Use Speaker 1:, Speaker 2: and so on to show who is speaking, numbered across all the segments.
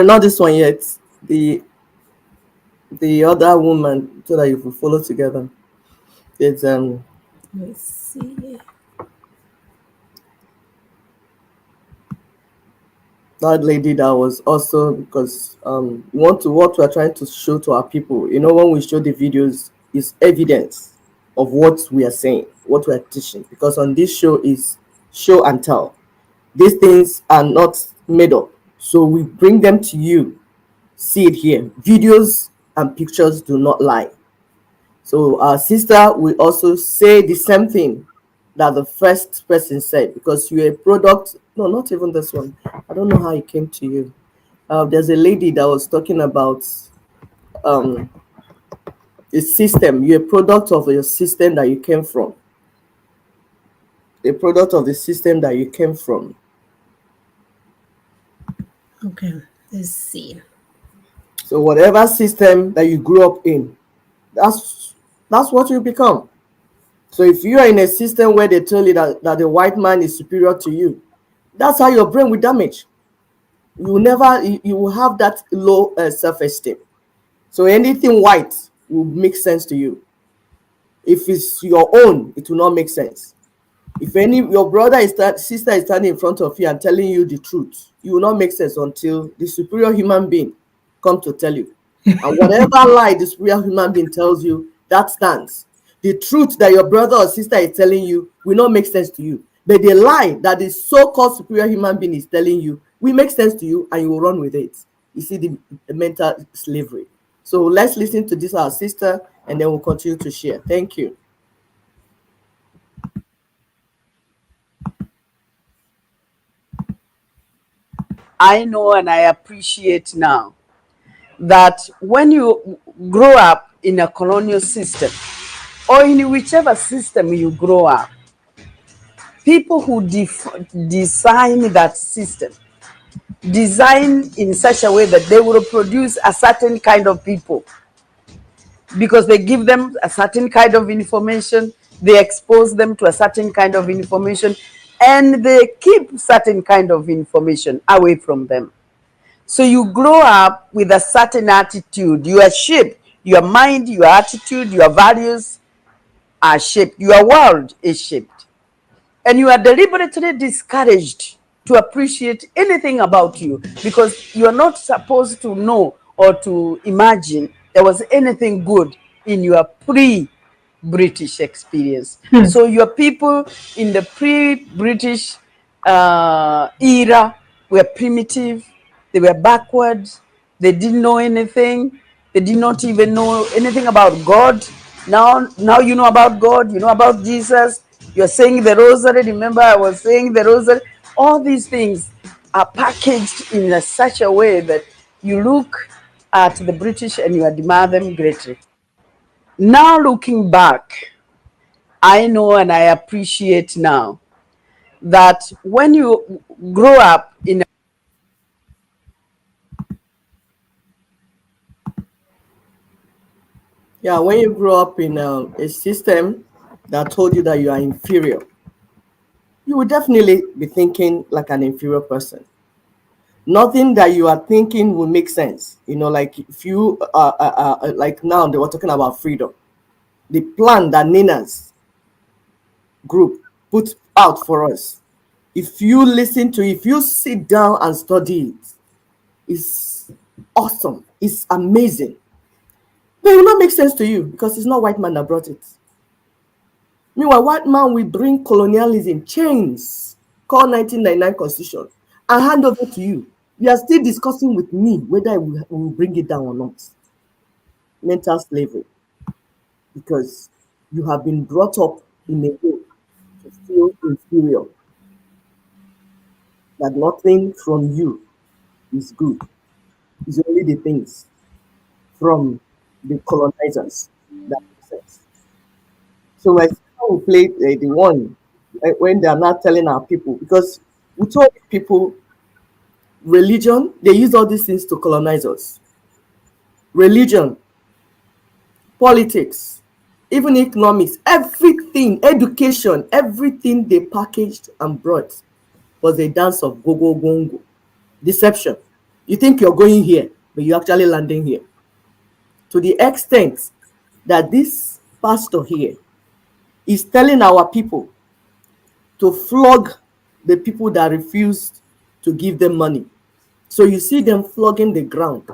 Speaker 1: not this one yet. The the other woman, so that you will follow together. It's
Speaker 2: Let's see.
Speaker 1: that lady that was also, because what we're trying to show to our people, when we show the videos, is evidence of what we are saying, what we are teaching, because on this show is show and tell. These things are not made up, so we bring them to you. See it here. Videos and pictures do not lie. So our sister will also say the same thing that the first person said, because you're a product. No, not even this one. I don't know how it came to you. There's a lady that was talking about um, a system. You're a product of your system that you came from. A product of the system that you came from.
Speaker 2: Okay, let's see.
Speaker 1: So whatever system that you grew up in, that's what you become. So if you are in a system where they tell you that the white man is superior to you, that's how your brain will damage. You will have that low self-esteem. So anything white will make sense to you. If it's your own, it will not make sense. If your brother sister is standing in front of you and telling you the truth, it will not make sense until the superior human being come to tell you. And whatever lie the superior human being tells you, that stands. The truth that your brother or sister is telling you will not make sense to you. But the lie that the so-called superior human being is telling you will make sense to you, and you will run with it. You see the mental slavery. So let's listen to this, our sister, and then we'll continue to share. Thank you.
Speaker 3: I know and I appreciate now that when you grow up in a colonial system, or in whichever system you grow up, people who design that system design in such a way that they will produce a certain kind of people, because they give them a certain kind of information, they expose them to a certain kind of information, and they keep certain kind of information away from them. So you grow up with a certain attitude. You are shaped. Your mind, your attitude, your values are shaped. Your world is shaped. And you are deliberately discouraged to appreciate anything about you, because you are not supposed to know or to imagine there was anything good in your pre-British experience. So your people in the pre-British era were primitive, they were backward, they didn't know anything, they did not even know anything about God. Now you know about God, you know about Jesus, you're saying the rosary. Remember, I was saying the rosary. All these things are packaged in such a way that you look at the British and you admire them greatly. Now looking back, I know and I appreciate now that when you grow up in
Speaker 1: Yeah, when you grow up in a system that told you that you are inferior, you will definitely be thinking like an inferior person. Nothing that you are thinking will make sense. Like if you like now they were talking about freedom. The plan that Nina's group put out for us. If you listen to it, if you sit down and study it, it's awesome. It's amazing. But it will not make sense to you because it's not white man that brought it. Meanwhile, white man will bring colonialism, chains, called 1999 Constitution, and hand over to you. You are still discussing with me whether we will bring it down or not. Mental slavery. Because you have been brought up in a way to feel inferior, that nothing from you is good. It's only the things from the colonizers that make sense. So my sister will play the one when they are not telling our people, because we told people religion, they use all these things to colonize us. Religion, politics, even economics, everything, education, everything they packaged and brought was a dance of go go gongo, deception. You think you're going here, but you're actually landing here. To the extent that this pastor here is telling our people to flog the people that refused to give them money. So you see them flogging the ground.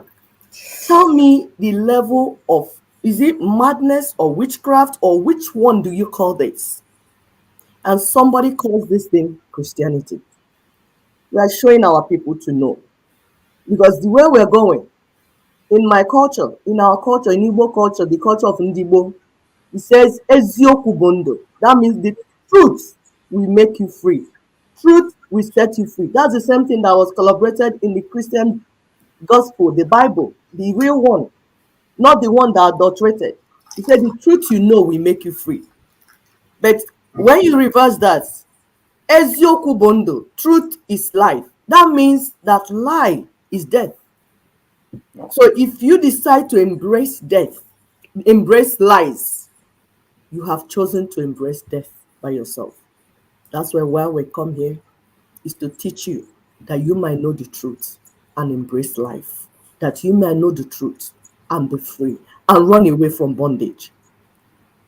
Speaker 1: Tell me the level of, is it madness or witchcraft, or which one do you call this? And somebody calls this thing Christianity. We are showing our people to know. Because the way we're going, in my culture, in our culture, in Igbo culture, the culture of Ndibo, it says Ezioku Bondo. That means the truth will make you free. Truth will set you free. That's the same thing that was collaborated in the Christian gospel, the Bible, the real one, not the one that adulterated. He said the truth you know will make you free. But when you reverse that, Ezioku Bondo, truth is life. That means that lie is death. So if you decide to embrace death, embrace lies, you have chosen to embrace death by yourself. That's why we come here is to teach you that you might know the truth and embrace life, that you may know the truth and be free and run away from bondage.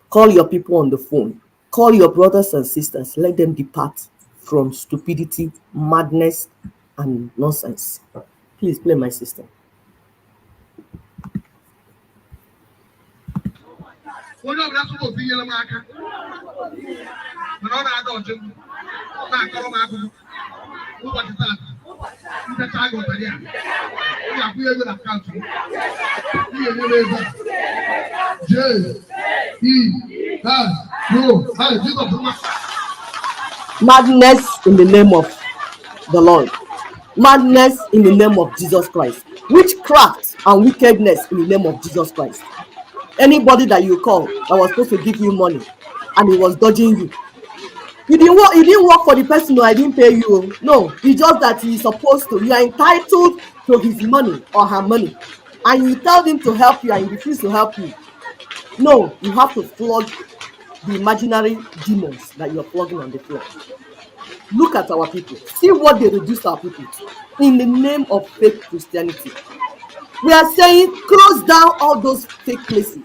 Speaker 1: Call your people on the phone. Call your brothers and sisters. Let them depart from stupidity, madness, and nonsense. Please play my sister. Madness in the name of the Lord. Madness in the name of Jesus Christ. Witchcraft and wickedness in the name of Jesus Christ. Anybody that you call that was supposed to give you money and he was dodging you, he didn't work for the person who I didn't pay you. No, it's just that he's supposed to. You are entitled to his money or her money, and you tell him to help you and he refuses to help you. No, you have to flog the imaginary demons that you're flogging on the floor. Look at our people. See what they reduce our people to in the name of fake Christianity. We are saying close down all those fake places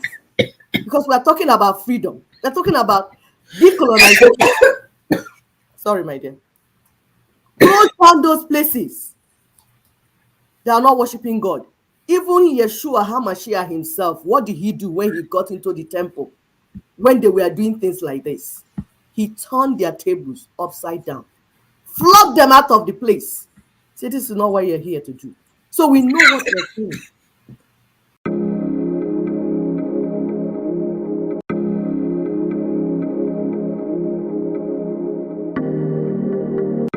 Speaker 1: because we are talking about freedom. We're talking about decolonization. Sorry, my dear. Close down those places. They are not worshiping God. Even Yeshua HaMashiach himself, what did he do when he got into the temple? When they were doing things like this, he turned their tables upside down, flogged them out of the place. Say, this is not what you're here to do. So we know what we're doing.